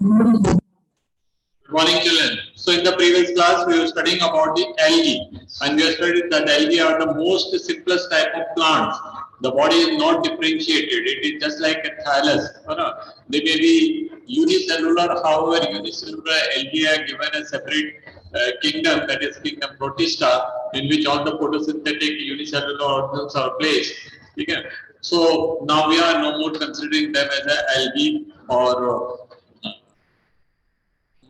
Good morning, children. So, in the previous class, we were studying about the algae, and we have studied that algae are the most simplest type of plants. The body is not differentiated; it is just like a thallus. They may be unicellular. However, unicellular algae are given a separate kingdom, that is kingdom Protista, in which all the photosynthetic unicellular organisms are placed. Okay. So now we are no more considering them as an algae or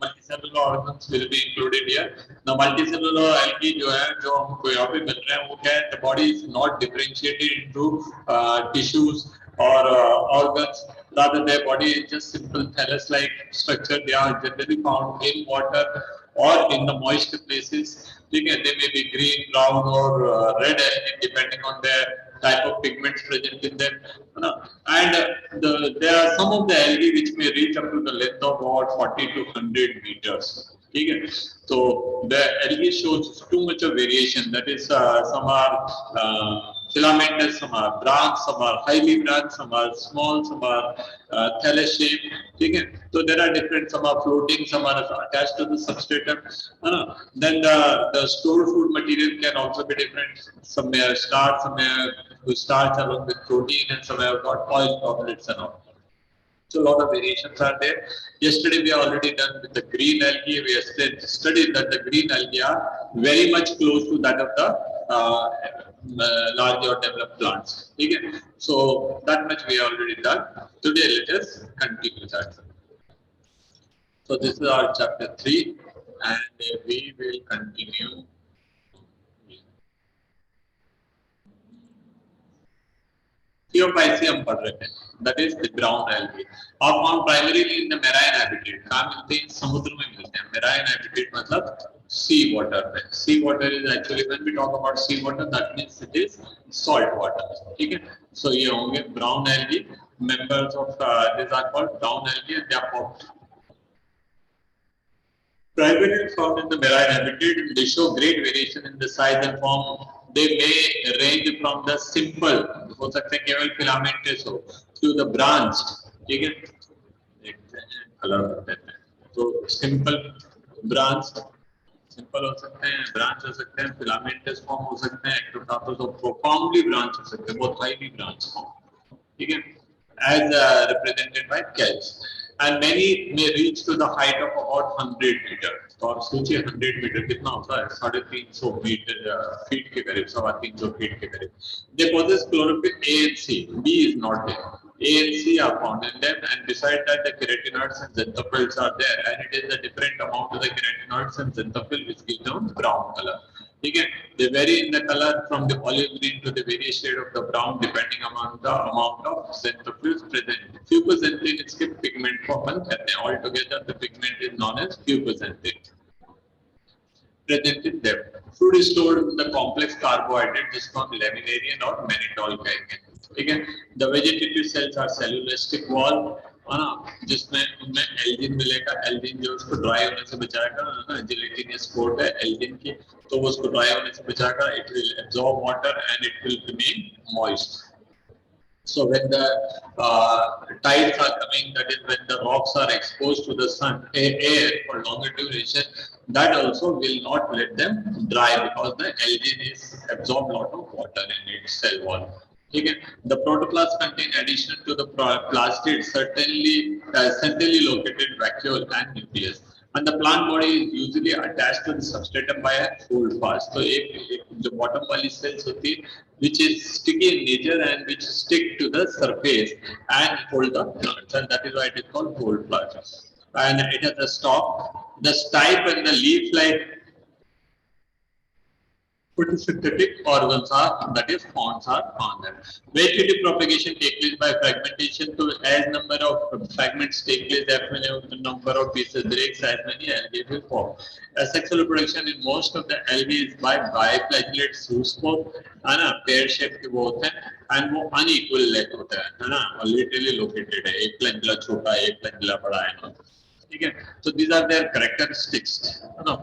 multicellular organs will be included here the multicellular algae जो है जो हमको यहाँ पे मिल रहे हैं वो क्या है the body is not differentiated into tissues और organs rather their body is just simple thallus like structure they are generally found in water or in the moist places ठीक है they may be green brown or red algae depending on their type of pigments present in them and there are some of the algae which may reach up to the length of about 40 to 100 meters. Okay? So the algae shows too much of variation. That is, some are filamentous, some are branched, some are highly branched, some are small, some are thallus shaped. Okay? So there are different. Some are floating, some are attached to the substratum. Then the stored food material can also be different. Some may have starch, some may have starch along with protein, and some have got oil droplets and all. So a lot of variations are there. Yesterday we are already done with the green algae. We have studied that the green algae are very much close to that of the large or developed plants. Okay? So that much we are already done. Today let us continue that. So this is our chapter 3 and we will continue. Theophysium पढ़ रहे हैं that is the brown algae are found primarily in the marine habitat कहाँ मिलते हैं समुद्र में मिलते हैं marine habitat मतलब sea water में sea water is actually when we talk about sea water that means it is salt water ठीक है so ये होंगे brown algae members of this are called brown algae and they are found primarily found in the marine habitat they show great variation in the size and form they may range from the simple हो सकते हैं केवल filamentous हो to the branched ठीक है देखते हैं colour देते हैं तो simple branched सिंपल हो सकते हैं ब्रांच हो सकते हैं फिलामेंटस फॉर्म हो सकते हैं एक्टोटार्पस और प्रोफाउंडली ब्रांच हो सकते हैं बहुत हाईली ब्रांच फॉर्म ठीक है as represented by kelps and many may reach to the height of about 100 meter तो आप सोचिए 100 मीटर कितना होता है 350 मीटर फीट के करीब 350 फीट के करीब they possess chlorophyll A and C B is not there A and C are found in them and beside that the keratinoids and xanthophylls are there and it is the different amount of the keratinoids and xanthophyll which gives them brown color okay they vary in the color from the olive green to the various shade of the brown depending on the amount of xanthophylls present fucoxanthin इसके pigment को अपन कहते हैं altogether the pigment is known as fucoxanthin present in them food is stored in the complex carbohydrate जिसको हम laminarian और mannitol कहेंगे ठीक है the vegetative cells are cellulostic wall है ना जिसमें उनमें एल्जिन मिलेगा एल्जिन जो उसको ड्राई होने से बचाएगा ना जिलेटिनस कोट है एल्जिन की तो वो उसको ड्राई होने से बचाएगा it will absorb water and it will remain moist so when the tides are coming that is when the rocks are exposed to the sun air for longer duration that also will not let them dry because the algae is absorb lot of water in its cell wall okay the protoplast contain addition to the plastid centrally located vacuole and nucleus and the plant body is usually attached to the substratum by a hold fast so एक जो bottom वाली cells होती है which is sticky in nature and which stick to the surface and hold the plants and that is why it is called hold plant and it has a stalk the stipe and the leaf like photosynthetic organs are that is fronds are found there. Vegetative propagation takes place by fragmentation. So as number of fragments take place, the number of pieces breaks as many algae will form. Sexual reproduction in most of the algae is by biflagellates whose है ना pear shape के वो होते हैं and वो unequal leg होता है ना literally located है एक फ्लैगेला छोटा एक फ्लैगेला बड़ा है ना ठीक है. So these are their characteristics. No.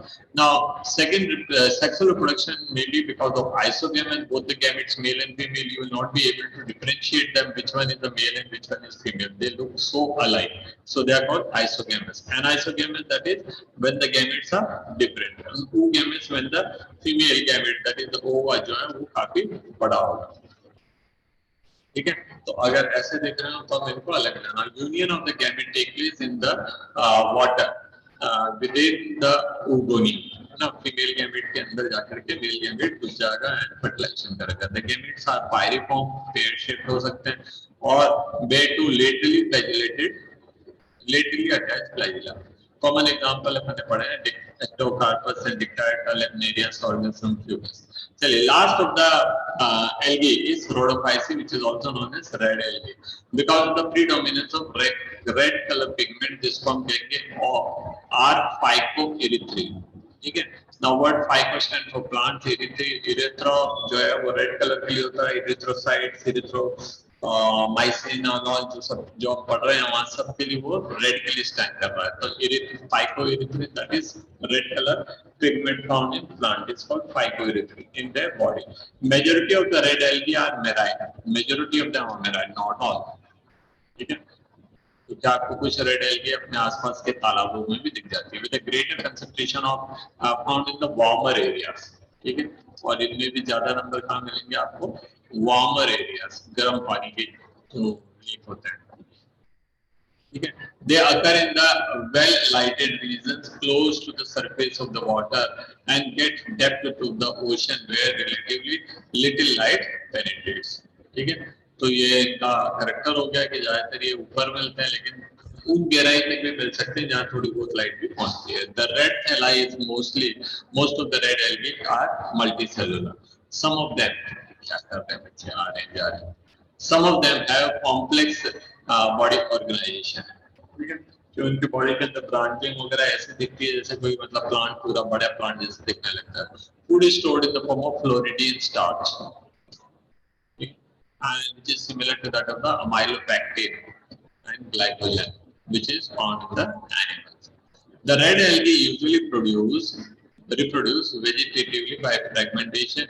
Now, second, sexual reproduction may be because of isogamous, both the gametes, male and female. You will not be able to differentiate them, which one is the male and which one is female. They look so alike. So they are called isogamous. Anisogamous, that is when the gametes are different. Oogamous, when the female gamete, that is the ova, जो है वो काफी बड़ा होगा. ठीक है. तो अगर ऐसे देख रहे हो तो इनको अलग लेना. Union of the gamete take place in the water within the oogonia. ना फीमेल गैमेट के अंदर जाकर के मेल गैमेट घुस जाएगा एंड फर्टिलाइजेशन करेगा. The gametes are pyriform, pear shaped हो सकते हैं और वे two laterally flagellated, laterally attached flagella. Common example अपने पढ़े हैं ectocarpus and dictyra, lemnarius, organism, fucus. चलिए, last of the algae is rhodophyceae, which is also known as red algae. Because of the predominance of red color pigment, जिसको हम कहेंगे are phycoerythrin. ठीक है. Now what phyco stand for plant, erythro जो है वो red color के लिए होता है, erythrocytes, माइसिन और ऑल जो सब जो हम पढ़ रहे हैं वहां सब के लिए वो रेड के लिए स्टैंड कर रहा है. तो phycoerythrin, that is red color pigment found in plant, is called phycoerythrin in their body. Majority of the red algae are marine. Majority of them are marine, not all. ठीक है. तो क्या आपको कुछ रेड एल्गी अपने आसपास के तालाबों में भी दिख जाती है, with a greater concentration of found in the warmer areas. ठीक है. और इनमें भी ज्यादा नंबर कहाँ मिलेंगे आपको? वार्मर एरियाज, गर्म पानी के जो लीक होते हैं. ठीक है. They occur in the well-lighted regions close to the surface of the water and get depth to the ocean where relatively little light penetrates. ठीक है. तो ये इनका करेक्टर हो गया कि ज्यादातर ये ऊपर मिलते हैं, लेकिन उन गहराई तक भी मिल सकते हैं जहाँ थोड़ी बहुत लाइट भी पहुंचती है. The red thalli is most of the red algae are multicellular. Some of them, क्या कर रहे हैं बच्चे, आ रहे हैं जा रहे हैं. Some of them have complex body organization. ठीक है. जो उनके बॉडी के अंदर ब्रांचिंग वगैरह ऐसे दिखती है जैसे कोई मतलब प्लांट, पूरा बड़ा प्लांट जैसे दिखने लगता है. Food is stored in the form of floridian starch, and which is similar to that of the amylobacterium and glycogen, which is found in the animals. The red algae usually reproduce vegetatively by fragmentation,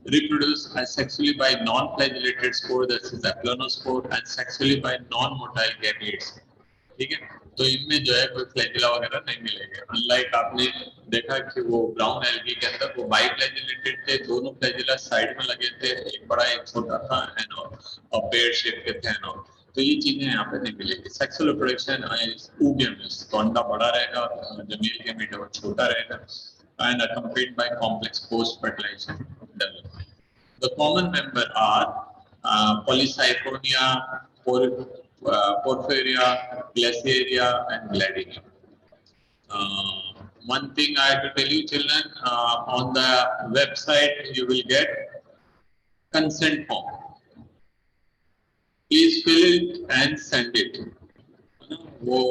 reproduce asexually by non-flagellated spore, that is aplonospore, and sexually by non-motile gametes. ठीक है. तो इनमें जो है कोई flagella वगैरह नहीं मिलेगा. अनलाइक आपने देखा कि वो ब्राउन एल्गी के अंदर वो बाइफ्लैजिलेटेड थे, दोनों फ्लैजिला साइड में लगे थे, एक बड़ा एक छोटा था एंड और पेयर शेप के थे एंड. तो ये चीजें यहाँ पे नहीं मिलेगी. सेक्सुअल रिप्रोडक्शन oogamous, तो अंडा बड़ा रहेगा, जो मेल गैमेट है वो छोटा रहेगा, and accompanied by complex post-fertilization development. The common member are Polycyphonia, Porphyria, Glaciaria, and Gladinia. One thing I have to tell you, children, on the website you will get consent form. Please fill it and send it. वो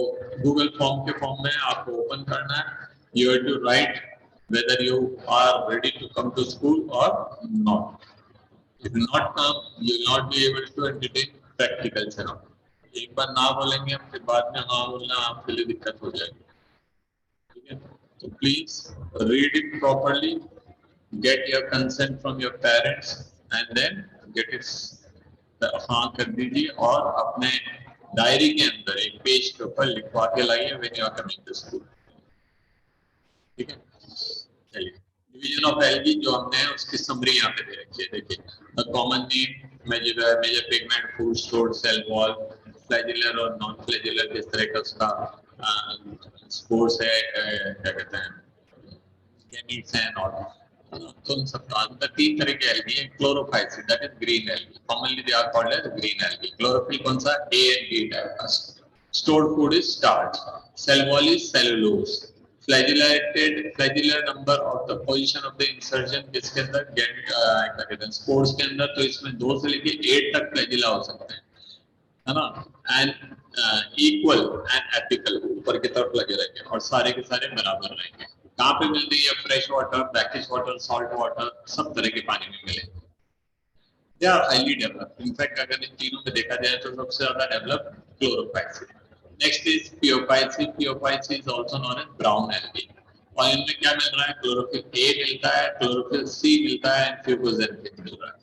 Google form के form में आपको open करना है. You have to write whether you are ready to come to school or not. If you not come, you will not be able to entertain practical सेवा. एक बार ना बोलेंगे हम, फिर बाद में हाँ बोलना आपके लिए दिक्कत हो जाएगी. ठीक है. तो please read it properly, get your consent from your parents, and then get it हाँ कर दीजिए और अपने डायरी के अंदर एक पेज के ऊपर लिखवा के लाइए when you are coming to school. ठीक है. चलिए, डिवीजन ऑफ एल्गी जो हमने उसकी समरी यहाँ पे दे रखी है. देखिए, the common name, major pigment, food stored, cell wall, flagellar और नॉन फ्लैजिलर, किस तरह का उसका स्पोर्स है, क्या कहते हैं, गैमीट्स हैं और तो उन सब का तीन तरह के एल्गी हैं. Chlorophyceae, that is green algae, commonly they are called as green algae. Chlorophyll कौन सा? A and B टाइप का. Stored food is starch. Cell wall is cellulose. Flagellar number of the position of the insertion किसके अंदर, क्या कहते हैं, spores के अंदर. तो इसमें 2 से लेके 8 तक फ्लैजिला हो सकते हैं, है ना. एंड इक्वल एंड एपिकल, ऊपर की तरफ लगे रहेंगे और सारे के सारे बराबर रहेंगे. कहाँ पे मिलती है? Fresh water, brackish water, salt water, सब तरह के पानी में मिलेंगे. They are highly developed. In fact अगर इन तीनों में देखा जाए तो सबसे ज्यादा develop Chlorophyceae. Next is Phaeophyceae. Phaeophyceae is also known as brown algae. और इनमें क्या मिल रहा है? क्लोरोफिल ए मिलता है, क्लोरोफिल सी मिलता है, एंड फ्यूकोजेंथिन मिल रहा है.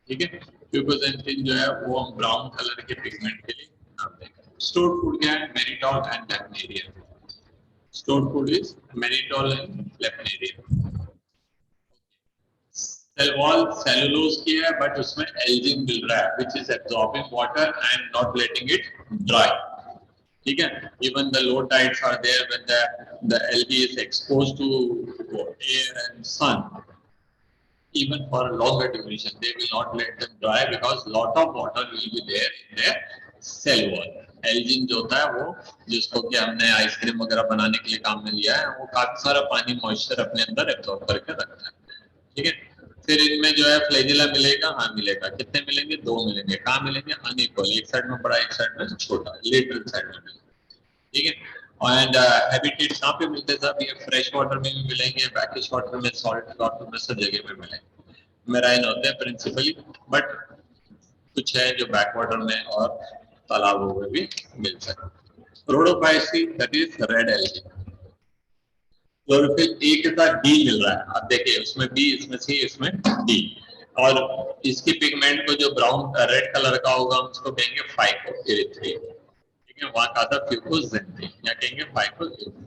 ठीक है. फ्यूकोजेंथिन जो है वो हम ब्राउन कलर के पिगमेंट के लिए नाम देंगे. स्टोर्ड फूड क्या है? Mannitol and laminarin. Stored food is mannitol and laminarin. Cell wall cellulose की है, बट उसमें एल्जिन मिल रहा है, which is absorbing water and not letting it dry. ठीक है. Even the low tides are there when the algae is exposed to air and sun, even for a longer duration. They will not let them dry because lot of water will be there in their cell wall. Elgin जो होता है वो, जिसको कि हमने ice cream वगैरह बनाने के लिए काम में लिया है, वो काफी सारा पानी मॉइस्चर अपने अंदर एब्जॉर्ब करके रखता है. ठीक है. फिर इनमें जो है फ्लैजिला मिलेगा. हाँ मिलेगा. कितने मिलेंगे? 2 मिलेंगे. कहाँ मिलेंगे? अनइक्वल. एक साइड में बड़ा, एक साइड में छोटा, लेटरल साइड में मिलेगा. ठीक है. एंड हैबिटेट कहाँ पे मिलते हैं साहब? ये फ्रेश वाटर में भी मिलेंगे, ब्रैकिश वाटर में, सॉल्ट वाटर में, सब जगह पे मिलेंगे. मेराइन होते हैं प्रिंसिपली, बट कुछ है जो बैक वाटर में और तालाबों में भी मिल सकते हैं. Rhodophyceae that is red algae. Chlorophyll A के साथ डी मिल रहा है. अब देखिए उसमें बी, इसमें सी, इसमें डी. और इसकी पिगमेंट को जो ब्राउन रेड कलर का होगा हम उसको कहेंगे फाइकोएरिथ्रिन. ठीक है. वहां का था फ्यूकोजेंथिन, या कहेंगे फाइकोएरिथ्रिन.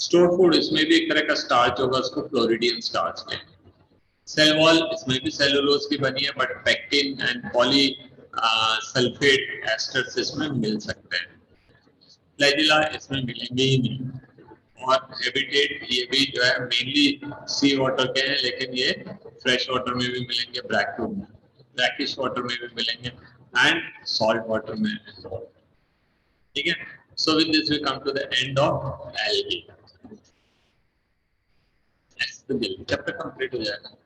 स्टोर फूड, इसमें भी एक तरह का स्टार्च होगा, उसको फ्लोरिडियम स्टार्च कहेंगे. सेल वॉल, इसमें भी सेलुलोज की बनी है, but pectin and poly sulphate asters इसमें मिल सकते हैं. फ्लैजिला इसमें मिलेंगे ही नहीं. और हैबिटेट ये भी जो है मेनली सी वाटर के हैं, लेकिन ये फ्रेश वाटर में भी मिलेंगे, ब्रैकिश वाटर में भी मिलेंगे, एंड सॉल्ट वाटर में. ठीक है. So with this we come to the end of algae. Chapter complete हो जाएगा.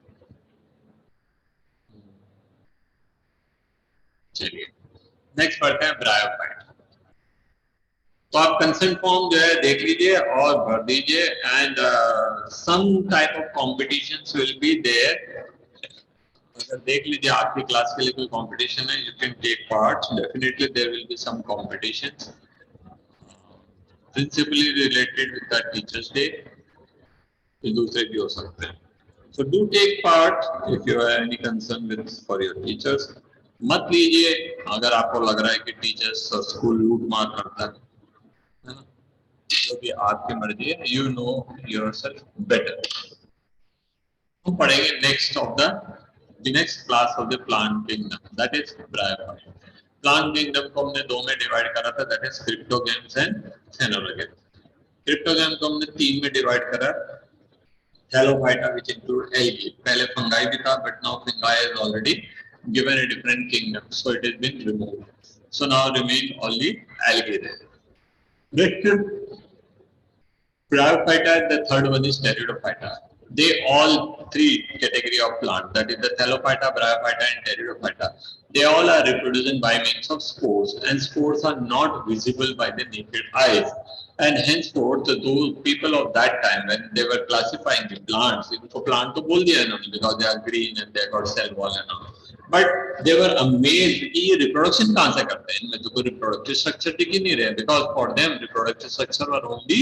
चलिए नेक्स्ट पढ़ते हैं ब्रायोफाइट. तो आप कंसेंट फॉर्म जो है देख लीजिए और भर दीजिए. And some type of competitions will be there. अगर देख लीजिए आपकी क्लास के लिए कोई कंपटीशन है, you can take part. Definitely there will be some competitions, principally related with the teachers day. दूसरे भी हो सकते हैं. So do take part if you have any concern with for your teachers. मत लीजिए अगर आपको लग रहा है कि टीचर्स स्कूल लूट मार करता है ना, जो भी आपकी मर्जी है. You know yourself better. हम पढ़ेंगे next of the next class of the plant kingdom, that is bryophyte. Plant kingdom को हमने 2 में डिवाइड करा था, that is cryptogams and phanerogams. Cryptogam को हमने 3 में डिवाइड करा. Thallophyta, which include algae. पहले fungi भी था, but now fungi is already given a different kingdom, so it has been removed. So now remain only algae there. Next, Bryophyta, the third one is Pteridophyta. They all 3 category of plant, that is the Thallophyta, Bryophyta, and Pteridophyta. They all are reproducing by means of spores, and spores are not visible by the naked eyes. And henceforth, those people of that time, when they were classifying the plants, इनको plant तो बोल दिया इन्होंने, because they are green and they got cell wall and all. But they were amazed कि ये reproduction कहाँ से करते हैं, इनमें तो कोई reproductive structure दिख ही नहीं रहे, because for them reproductive structure were only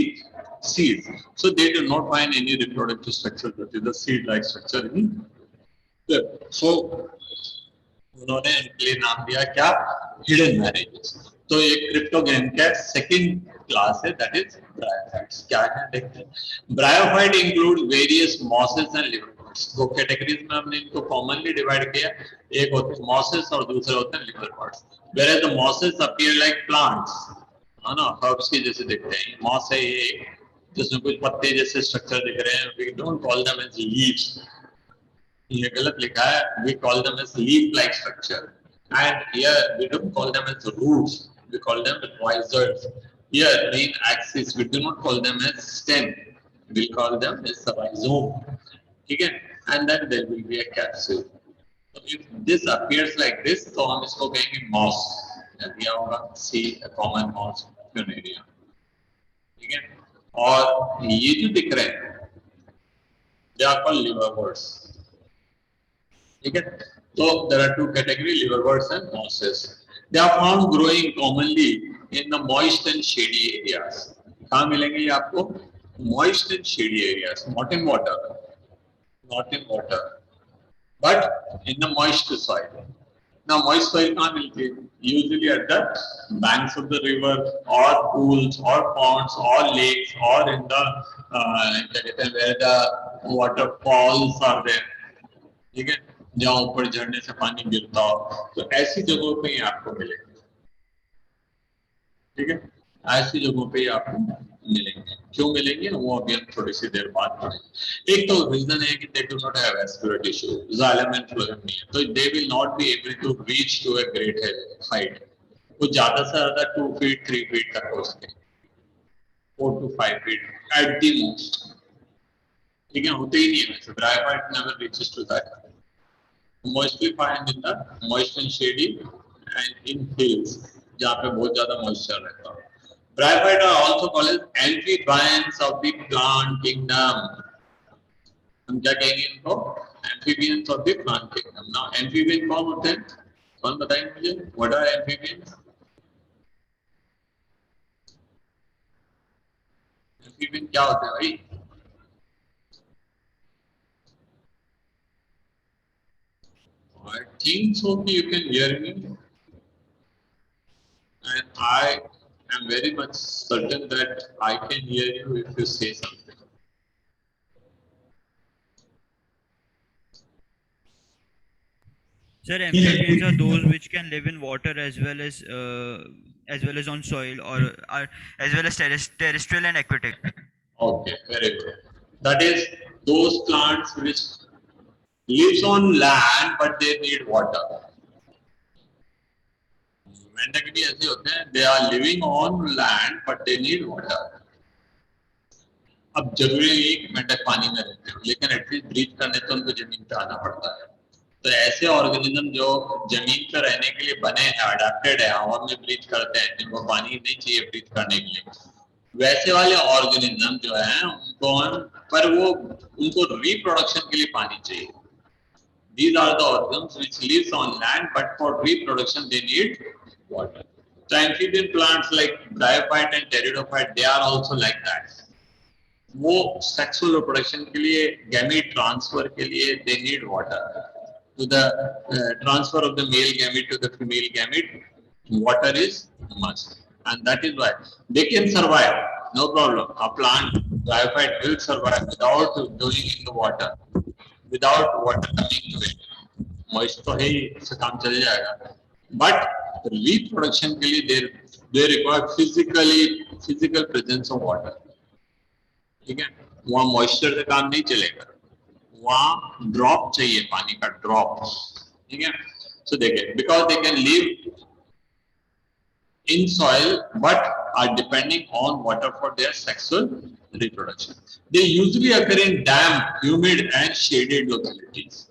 seeds. So they do not find any reproductive structure, that is the seed-like structure in them. So उन्होंने इनके लिए नाम दिया क्या? Hidden marriages. तो ये क्रिप्टोगैम का सेकंड क्लास है, दैट इज ब्रायोफाइट्स. क्या है देखते हैं. Bryophyte include various mosses and liverworts. 2 categories में हमने इनको कॉमनली डिवाइड किया. एक होते हैं मॉसेस और दूसरे होते हैं liverworts. Where the mosses appear like plants, है ना, हर्ब्स के जैसे दिखते हैं. मॉस है ये, जिसमें कुछ पत्ते जैसे स्ट्रक्चर दिख रहे हैं. We don't call them as leaves, ये गलत लिखा है. We call them as leaf like structure. And here we don't call them as roots, we call them rhizoids. Here main axis, we do not call them as stem, we call them as rhizome. Okay, and then there will be a capsule. So if this appears like this, तो हम इसको कहेंगे moss. दिया होगा C, a common moss funaria. ठीक है. और ये जो दिख रहे हैं, they are called liverworts. ठीक है. So there are 2 categories, liverworts and mosses. They are found growing commonly in the moist and shady areas. कहाँ मिलेंगे ये आपको? Moist and shady areas, not in water, but in the moist soil. Now moist soil कहाँ मिलती है? Usually at the banks of the river or pools or ponds or lakes or in the क्या कहते हैं where the waterfalls are there. ठीक है, जहाँ ऊपर झरने से पानी गिरता हो, तो ऐसी जगहों पे ही आपको मिलेगा। ठीक है, ऐसी जगहों पे ही आपको मिलेंगे। क्यों मिलेंगे वो अभी हम थोड़ी सी देर बाद पढ़ेंगे। एक तो रीजन है कि they do not have vascular tissue, xylem and phloem नहीं है, तो they will not be able to reach to a great height. वो ज्यादा से ज्यादा 2 फीट 3 फीट तक हो सके, 4 to 5 feet at the most. ठीक है, होते ही नहीं है वैसे, bryophyte never reaches to that. Mostly found in the moist and shady and in hills, जहाँ पे बहुत ज्यादा moisture रहता है। Bryophytes are also called as amphibians of the plant kingdom. हम क्या कहेंगे इनको? Amphibians of the plant kingdom. Now amphibian कौन होते हैं? कौन बताएंगे मुझे? What are amphibians? Amphibian क्या होते हैं भाई? I think so कि you can hear me, and I am very much certain that I can hear you if you say something. Sir, amphibians are those which can live in water as well as on soil, or are as well as terrestrial and aquatic. Okay, very good. That is those plants which lives on land but they need water. मेंढक भी ऐसे होते हैं, they are living on land but they need water. अब जरूरी नहीं कि मेंढक पानी में रहते हो, लेकिन एटलीस्ट ब्रीथ करने तो उनको जमीन पे आना पड़ता है। तो ऐसे ऑर्गेनिज्म जो जमीन पे रहने के लिए बने हैं, अडेप्टेड है, हवा में ब्रीथ करते हैं, जिनको पानी नहीं चाहिए ब्रीथ करने के लिए, वैसे वाले ऑर्गेनिज्म जो है उनको पर वो उनको रिप्रोडक्शन के लिए पानी चाहिए। These are the organisms which lives on land, but for reproduction they need water. So amphibian plants like bryophyte and pteridophyte, they are also like that. वो sexual reproduction के लिए, gamete transfer के लिए they need water. To the transfer of the male gamete to the female gamete, water is must, and that is why they can survive, no problem. A plant bryophyte will survive without going in the water, without water coming to it. Moist तो है ही, इससे काम चल जाएगा, but reproduction के लिए they require physical presence of water. ठीक है, वहाँ मॉइस्चर से काम नहीं चलेगा, वहाँ ड्रॉप चाहिए, पानी का ड्रॉप। ठीक है, सो देखिए, because they can live in soil but are depending on water for their sexual reproduction. They usually occur in damp, humid and shaded localities.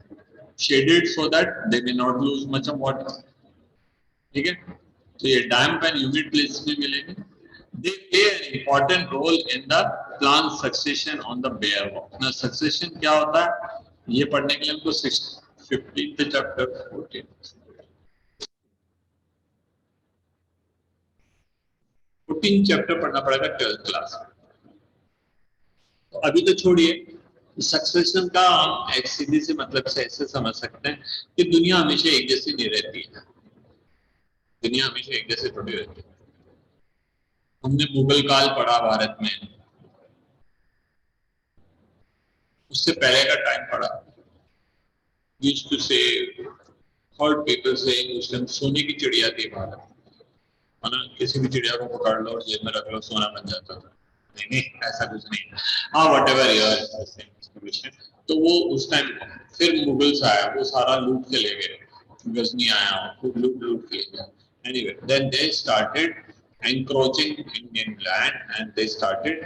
Shaded so that they may not lose much of water. ठीक है, तो ये damp and humid places में मिलेंगे। They play an important role in the plant succession on the bare rock. Now succession क्या होता है? ये पढ़ने के लिए हमको 15th chapter 14 चैप्टर पढ़ना पड़ेगा 12th क्लास में। तो अभी तो छोड़िए, सक्सेशन का हम एक सीधी सी मतलब से ऐसे समझ सकते हैं कि दुनिया हमेशा एक जैसी नहीं रहती है। दुनिया हमेशा एक जैसी थोड़ी रहती है। हमने मुगल काल पढ़ा भारत में, उससे पहले का टाइम पढ़ा। यूज्ड टू से, हर्ड पीपल सेइंग उस टाइम सोने की चिड़िया थी भारत, है ना, किसी भी चिड़िया को पकड़ लो और जेब में रख लो, सोना बन जाता था। नहीं, ऐसा कुछ नहीं। हाँ, व्हाटएवर यार, तो वो उस टाइम फिर मुगल्स आया, वो सारा लूट के ले गए, गजनी आया, खूब लूट के ले गया। Anyway, then they started encroaching Indian land and they started,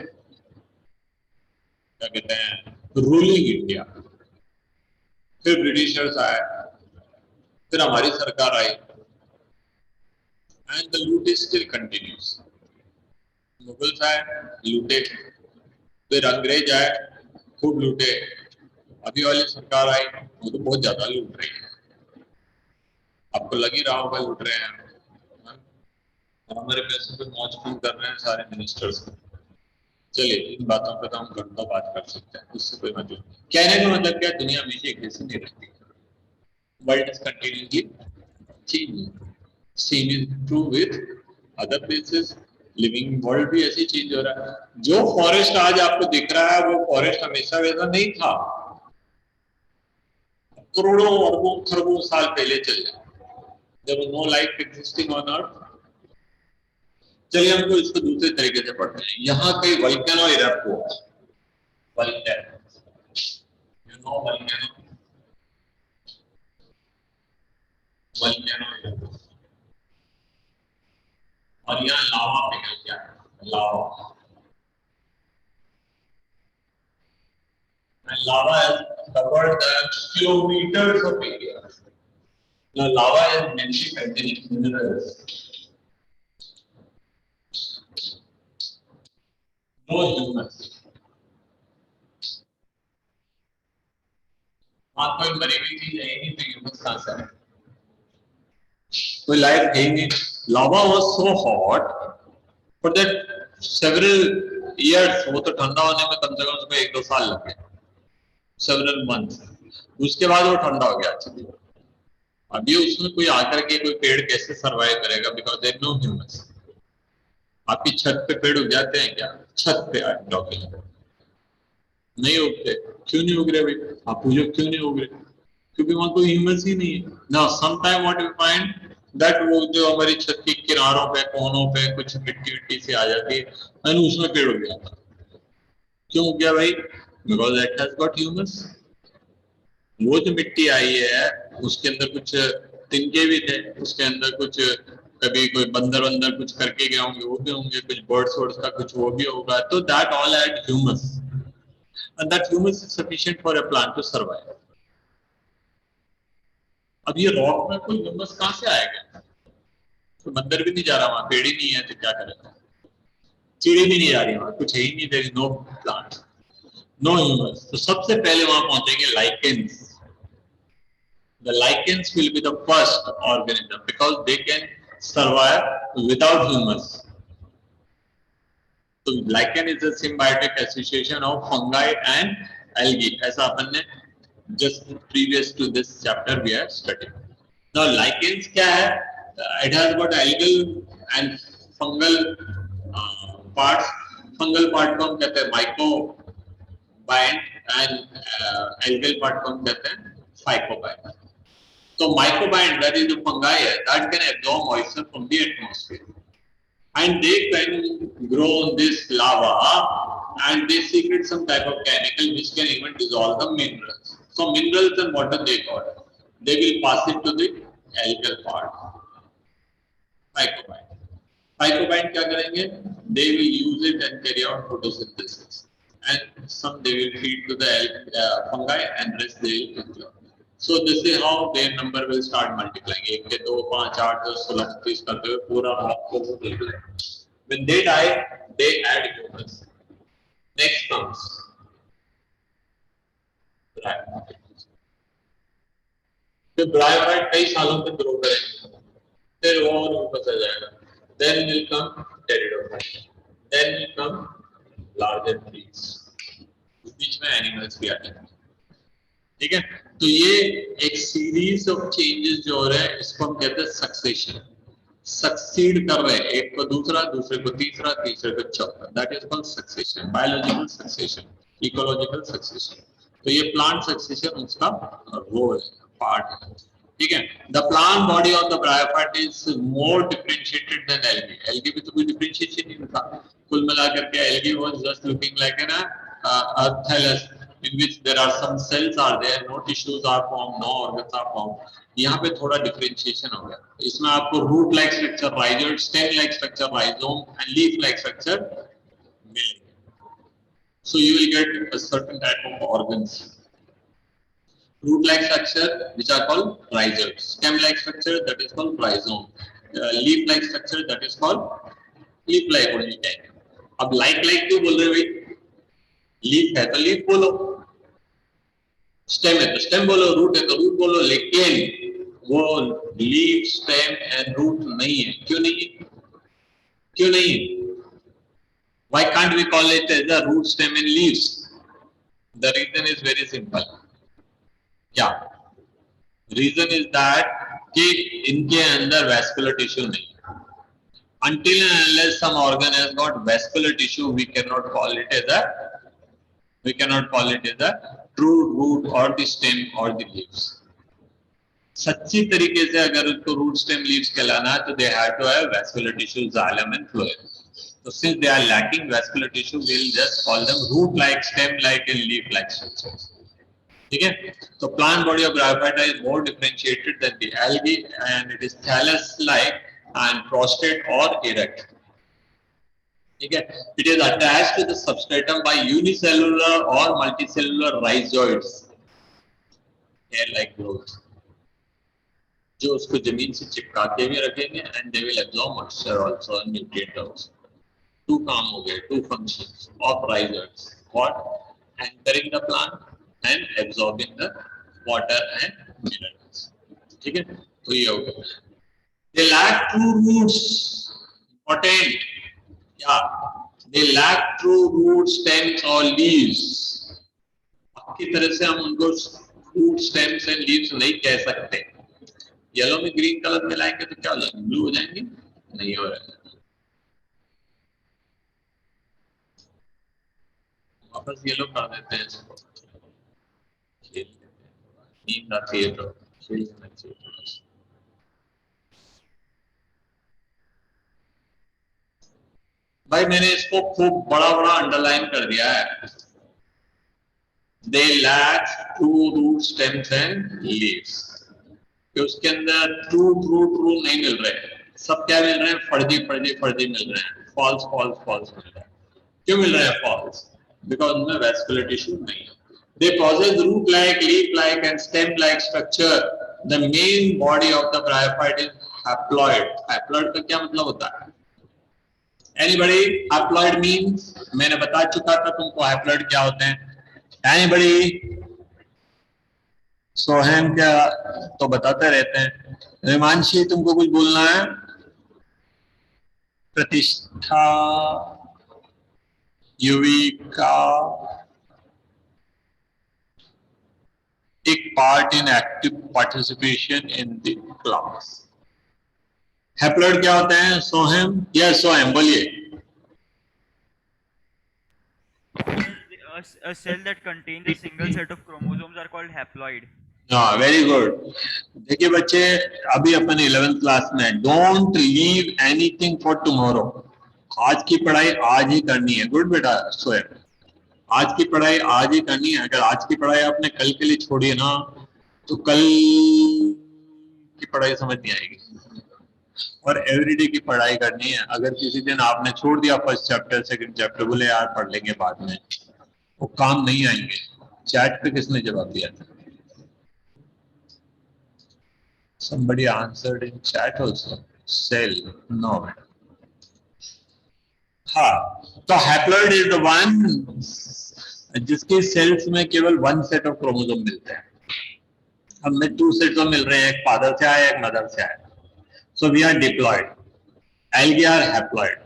क्या कहते हैं, रूलिंग इंडिया। फिर ब्रिटिशर्स आए, फिर हमारी सरकार आई, and the loot is still continues. Mughals आए, लूटे, फिर अंग्रेज आए, खूब लूटे, अभी वाली सरकार आई, वो तो बहुत ज्यादा लूट रही है। आपको लग ही रहा होगा लूट रहे हैं, हमारे पैसों पे मौज फूल कर रहे हैं सारे मिनिस्टर्स। चलिए इन बातों पे तो हम घंटों बात कर सकते हैं, उससे कोई मतलब नहीं। कहने का मतलब क्या, दुनिया हमेशा एक जैसी नहीं रहती, world is continuously changing. Same is true with other places, living world भी ऐसे चेंज हो रहा है। जो फॉरेस्ट आज आपको दिख रहा है वो फॉरेस्ट हमेशा वैसा नहीं था, करोड़ों अरबों खरबों साल पहले चल जाए, जब no life existing on earth. चलिए हमको इसको दूसरे तरीके से पढ़ते हैं। यहाँ कई वल्केनो इरप्ट हुआ, volcano, you know volcano, volcano erupt, और यहाँ लावा पिघल गया, लावा, and lava has covered the kilometers of area. Now lava is mainly containing minerals. No humans. वहाँ कोई मरी हुई चीज है ही नहीं, तो ह्यूमंस कहाँ से आए? कोई लाइफ है ही नहीं। लावा was so hot for that several years, वो तो ठंडा होने में कम से कम उसको 1-2 साल लग गए, several months। उसके बाद वो ठंडा हो गया। अच्छा, अभी उसमें कोई आकर के कोई पेड़ कैसे सरवाइव करेगा, बिकॉज देयर नो ह्यूमंस। आपकी छत पे पेड़ उग जाते हैं क्या? छत पे आए नहीं उगते। क्यों नहीं उग रहे भाई? आप पूछो क्यों नहीं उग रहे? क्योंकि वहां कोई ह्यूमंस ही नहीं है ना। Some time what we find that वो जो हमारी छत के किनारों पे कोनों पे कुछ मिट्टी विट्टी सी आ जाती है, एंड उसमें पेड़ उग जाता है। क्यों उग गया भाई? Because that has got humans. वो जो मिट्टी आई है उसके अंदर कुछ तिनके भी थे, उसके अंदर कुछ कभी कोई बंदर वंदर कुछ करके गए होंगे, वो भी होंगे, कुछ बर्ड्स वर्ड्स का कुछ वो भी होगा, तो that all had humans, and that humus is sufficient for a plant to survive. अब ये रॉक में कोई ह्यूमस कहाँ से आएगा? तो बंदर भी नहीं जा रहा वहां, पेड़ ही नहीं है, तो क्या करेगा? चिड़ी भी नहीं जा रही वहां, कुछ है ही नहीं, there is no plant, no humus. तो सबसे पहले वहां पहुंचेंगे lichens. The lichens will be the first organism because they can survive without humus. So lichen is a symbiotic association of fungi and algae. ऐसा अपन ने just previous to this chapter we are studying. Now lichens क्या है? It has got algal and fungal parts. Fungal part को हम कहते हैं mycobind and algal part को हम कहते हैं phycobind. So mycobind, that is the fungi, that can absorb moisture from the atmosphere, and they can grow on this lava, and they secrete some type of chemical which can even dissolve the minerals. So minerals and water they got, they will pass it to the algal part, mycobind. Mycobind क्या करेंगे? They will use it and carry out photosynthesis, and some they will feed to the fungi, and rest they will consume. So this is how their number will start multiplying. 1 के 2, 5, 8, 10, 16, 32 करते हुए पूरा rock को वो ले लें. When they die, they add humans. Next comes bryophyte. फिर bryophyte कई सालों तक ग्रो करेंगे, फिर वो और ऊपर चला जाएगा. Then will come pteridophyte. Then will come larger trees. बीच में एनिमल्स भी आते हैं. ठीक है, तो ये एक सीरीज ऑफ चेंजेस जो हो रहे हैं इसको हम कहते हैं सक्सेशन. सक्सीड कर रहे हैं, एक को दूसरा, दूसरे को तीसरा, तीसरे को चौथा, that is called succession. Biological succession, ecological succession. तो ये प्लांट सक्सेशन उसका रोल है, पार्ट है. ठीक है, the plant body of the bryophyte is more differentiated than algae. Algae भी तो कोई डिफरेंशिएशन नहीं था. कुल मिलाकर के algae was just looking like an thallus in which there are some cells are there, no tissues are formed, no organs are formed. यहाँ पे थोड़ा differentiation हो गया. इसमें आपको root like structure, rhizome, stem like structure, rhizome and leaf like structure मिलेंगे. So you will get a certain type of organs. Root like structure which are called rhizome, stem like structure that is called rhizome, leaf like structure that is called leaf like only type. अब like क्यों बोल रहे भाई? Leaf है तो leaf बोलो, stem है तो स्टेम बोलो, रूट है तो रूट बोलो, लेकिन वो लीफ, स्टेम एंड रूट नहीं है. क्यों नहीं है? क्यों नहीं? Why can't we call it as a root, stem and leaves? The reason is very simple. क्या? Reason is that कि इनके अंदर vascular tissue नहीं है. Until and unless some organ has got vascular tissue, we cannot call it as a true root or the stem or the leaves. सच्ची तरीके से अगर उसको root, stem, leaves कहलाना है तो they have to have vascular tissue, xylem and phloem. So since they are lacking vascular tissue, we'll just call them root-like, stem-like and leaf-like structures. ठीक है? So plant body of Bryophyta is more differentiated than the algae and it is thallus-like and prostrate or erect. ठीक है? It is attached to the substratum by unicellular or multicellular rhizoids, hair-like growth, जो उसको जमीन से चिपका के भी रखेंगे and they will absorb moisture also and nutrient also. Two काम हो गए, two functions of rhizoids. What? Anchoring the plant and absorbing the water and minerals. ठीक है? तो ये हो गया. They lack true roots. Important. Yeah. They lack true roots, stems or leaves. आपकी तरह से हम उनको root, stems and leaves नहीं कह सकते. येलो में ग्रीन कलर मिलाएंगे तो क्या हो जाएंगे? ब्लू हो जाएंगे? नहीं हो रहा. वापस येलो कर देते हैं इसको. नींद आती है तो खेल लेना चाहिए. भाई मैंने इसको खूब बड़ा बड़ा अंडरलाइन कर दिया है. They lack true root, stems and leaves. कि उसके अंदर true नहीं मिल रहे. सब क्या मिल रहे हैं? फर्जी मिल रहे हैं. False मिल रहे हैं. क्यों मिल रहे हैं false? Because उनमें vascular tissue नहीं है. They possess root-like, leaf-like and stem-like structure. The main body of the bryophyte is haploid. Haploid का क्या मतलब होता है? Anybody? Haploid means मैंने बता चुका था तुमको haploid क्या होते हैं. Anybody? सोहम क्या तो बताते रहते हैं. हिमांशी तुमको कुछ बोलना है? प्रतिष्ठा, Yuvika, take part in active participation in the class. Haploid क्या होते हैं? सोहम? Yes, सोहम बोलिए. A cell that contains a single set of chromosomes are called haploid. हाँ, very good. देखिए बच्चे, अभी अपन 11th क्लास में. Don't leave anything for tomorrow. आज की पढ़ाई आज ही करनी है. गुड बेटा सोहम, आज की पढ़ाई आज ही करनी है. अगर आज की पढ़ाई आपने कल के लिए छोड़ी ना तो कल की पढ़ाई समझ नहीं आएगी. और एवरीडे की पढ़ाई करनी है. अगर किसी दिन आपने छोड़ दिया फर्स्ट चैप्टर, सेकंड चैप्टर, बोले यार पढ़ लेंगे बाद में, वो काम नहीं आएंगे. चैट पे किसने जवाब दिया था? Somebody answered in chat also. Cell, no. हाँ, तो haploid is the one जिसके सेल्स में केवल one set of chromosome मिलते हैं. हमें 2 सेट्स मिल रहे हैं, एक फादर से आया, एक मदर से आया. So we are diploid. Algae are haploid.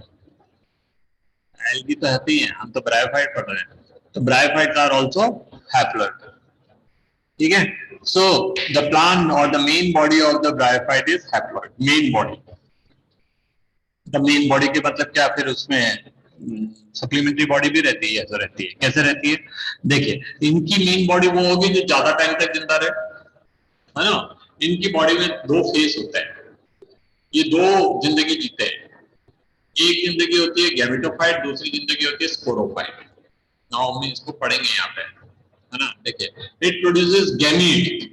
Algae तो होती हैं, हम तो bryophyte पढ़ रहे हैं. तो bryophytes are also haploid. ठीक है? So the plant or the main body of the bryophyte is haploid. Main body. The main body के मतलब क्या? फिर उसमें सप्लीमेंट्री बॉडी भी रहती है. तो रहती है. कैसे रहती है? देखिए, इनकी मेन बॉडी वो होगी जो ज्यादा टाइम तक जिंदा रहे, है ना. इनकी बॉडी में 2 फेस होते हैं. ये 2 जिंदगी जीते हैं. एक जिंदगी होती है गैमेटोफाइट, दूसरी जिंदगी होती है स्पोरोफाइट. नाउ हम इसको पढ़ेंगे यहाँ पे, है ना. देखिए, इट प्रोड्यूसेस गैमीट.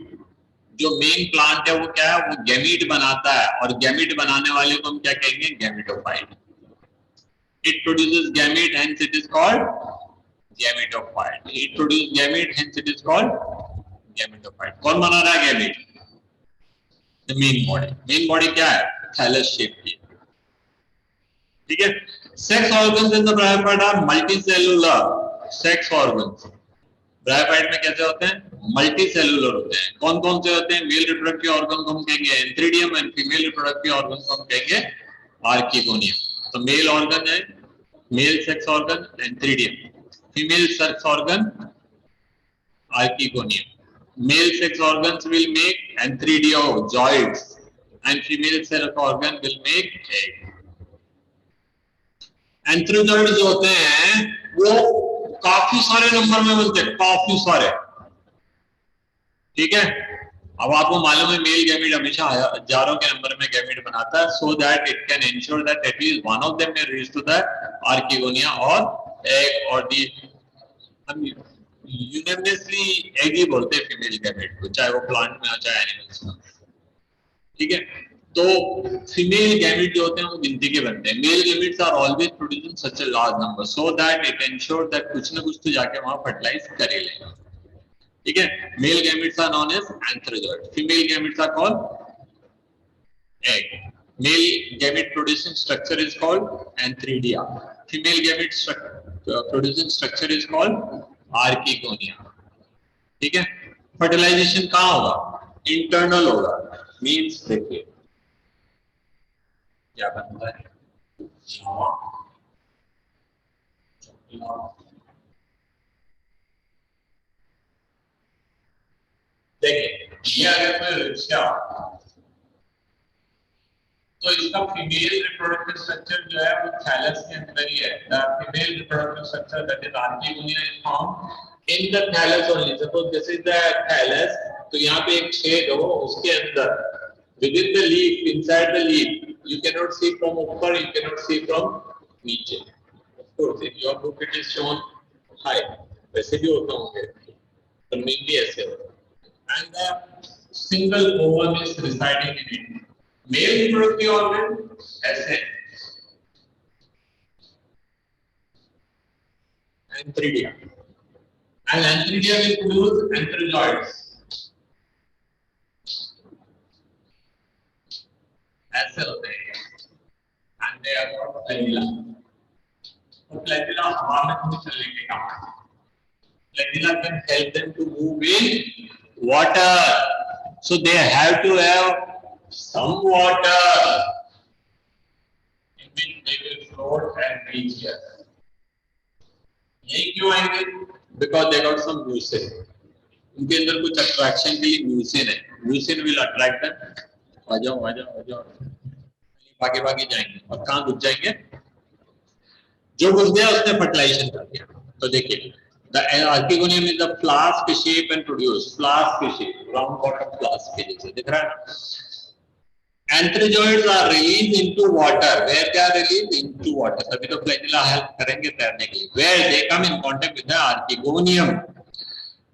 जो मेन प्लांट है वो क्या है? वो गैमीट बनाता है. और गैमीट बनाने वाले को हम क्या कहेंगे? Gametophyte. It produces gamete, hence it is called gametophyte. It produces gamete, hence it is called gametophyte. कौन बना रहा है gamete? The main body. Main body क्या है? Thallus shape की. ठीक है? Sex organs in the bryophyte are multicellular. Sex organs. Bryophyte में कैसे होते हैं? Multicellular होते हैं. कौन कौन से होते हैं? Male reproductive organ को हम कहेंगे Antheridium and female reproductive organ को हम कहेंगे Archegonium. तो मेल ऑर्गन है male sex organ antheridium, female sex organ archegonium. Male sex organs will make antherozoids and female sex organ will make egg. Antherozoid जो होते हैं वो काफी सारे नंबर में बनते हैं, काफी सारे, ठीक है। अब आपको मालूम है मेल गैमेट हमेशा हजारों के नंबर में गैमेट बनाता है, सो that it can ensure that at least one of them may reach to the archegonia और एग और दी, हम यूनिवर्सली एग ही बोलते हैं फीमेल गैमेट को, चाहे वो प्लांट में हो चाहे एनिमल्स में, ठीक है। तो फीमेल गैमेट जो होते हैं वो गिनती के बनते हैं। Male gametes are always producing such a large number so that it ensure that कुछ ना कुछ तो जाके वहां फर्टिलाइज करे लेगा, ठीक है। Male gametes are known as antherozoid, female gametes are called egg. Male gamete producing structure is called antheridia, female gamete producing structure is called archegonia, ठीक है। फर्टिलाइजेशन कहाँ होगा? इंटरनल होगा, मींस देखिए क्या बनता है, देखिए ये अगर कोई रिक्शा तो इसका फीमेल रिप्रोडक्टिव स्ट्रक्चर जो है वो थैलस के अंदर ही है। The female reproductive structure that is archegonia is found in the thallus only. Suppose this is the thallus, तो यहाँ पे एक छेद हो उसके अंदर, within the leaf, inside the leaf, you cannot see from ऊपर, you cannot see from नीचे। Of course, in your book it is shown high, वैसे भी होता होंगे, तो mainly ऐसे होता है। And the single ovum is residing in it. Male reproductive organ ऐसे, antheridia, and antheridia will produce antherozoids. ऐसे होते हैं, and they are called flagella. तो flagella हवा में थोड़ी चलने के काम है। Flagella can help them to move in water, so they have to have some water in which they will float and reach here. यही क्यों आएंगे? Because they got some mucin. उनके अंदर कुछ attraction के लिए mucin है, mucin will attract them। आ जाओ भागे भागे जाएंगे और कहाँ घुस जाएंगे? जो घुस गया उसने फर्टिलाइजेशन कर दिया। तो देखिए the archegonium is a flask shape and produce flask shape, round bottom flask के जैसे दिख रहा है। Antherozoids are released into water, where they are released into water, तभी तो flagella help करेंगे तैरने के लिए, where they come in contact with the archegonium.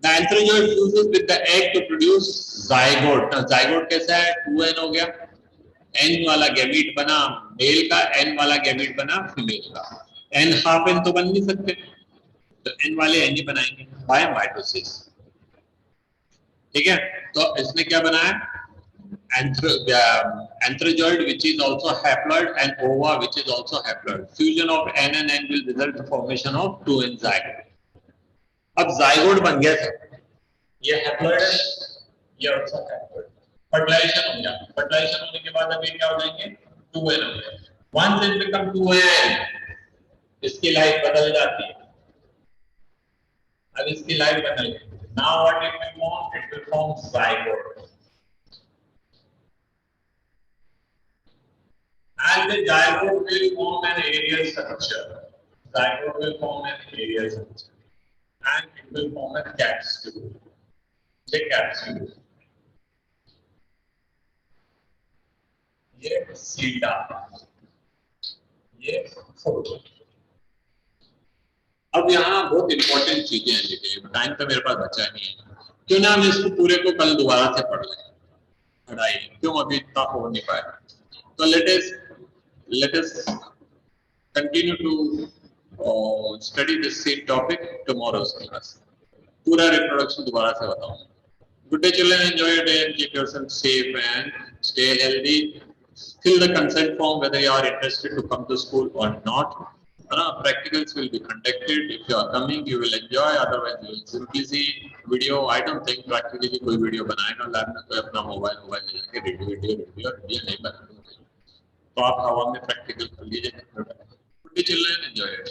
The antherozoid fuses with the egg to produce zygote. Now zygote कैसा है? 2n हो गया, n वाला गैमीट बना मेल का, n वाला गैमीट बना फीमेल का। n हाफ n तो बन नहीं सकते, तो n वाले n ही बनाएंगे बाय माइटोसिस, ठीक है। तो इसने क्या बनाया? Antherozoid which is also haploid and ova which is also haploid. Fusion of n and n will result in formation of 2n zygote. अब zygote बन गया था, ये haploid है, ये also haploid। फर्टिलाइजेशन हो गया, फर्टिलाइजेशन होने के बाद अभी क्या हो जाएंगे? 2n हो गए। Once it become 2n, इसकी लाइफ बदल जाती है। अब इसकी लाइफ बदल गई। Now what it will form? It will form zygote. And the zygote will form an aerial structure. Zygote will form an aerial structure, and it will form a capsule. The capsule. ये सीटा, ये photo. अब यहाँ बहुत important चीजें हैं, देखिए time तो मेरे पास बचा नहीं है, क्यों ना हम इसको पूरे को कल दोबारा से पढ़ लें, पढ़ाई क्यों अभी इतना हो नहीं पाया। तो let us continue to study this same topic tomorrow's class. पूरा reproduction दोबारा से बताऊंगा। Good day children, enjoy your day and keep yourself safe and stay healthy. Fill the consent form whether you are interested to come to school or not. Practicals will be conducted. If you are coming, you will enjoy. Otherwise, you will simply see video. I don't think practically कोई video बनाएगा lab में, कोई अपना mobile ले जाके video नहीं बनाएगा। तो आप हवा में प्रैक्टिकल कर लीजिए, छोटे चिल्ड्रन एंजॉय इट।